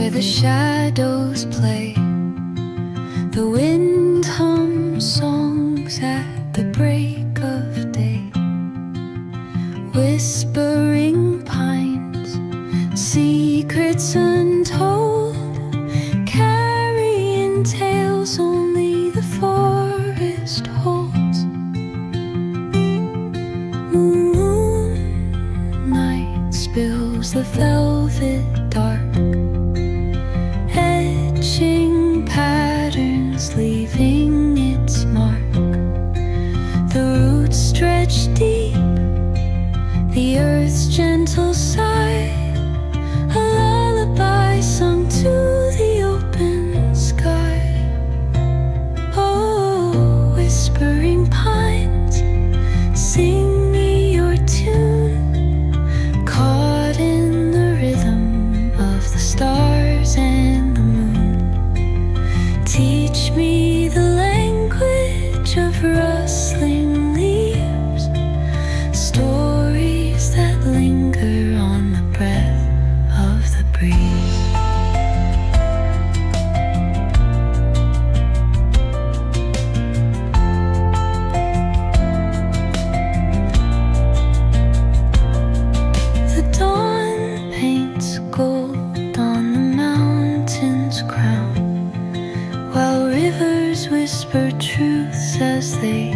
where the shadows play. The wind hums songs at the break of day. Whispering pines, secrets untold, carrying tales only the forest holds. Moonlight spills the velvet dark, etching patterns, leaving its mark. The roots stretch deep, the earth's gentle sigh, a lullaby sung to the open sky. Oh, whispering pines, sing me your tune, caught in the rhythm of the stars and the moon. Teach me the language of rustling leaves, stories that linger on the breath of the breeze. The dawn paints gold on the mountain's crown, while rivers whisper truths as they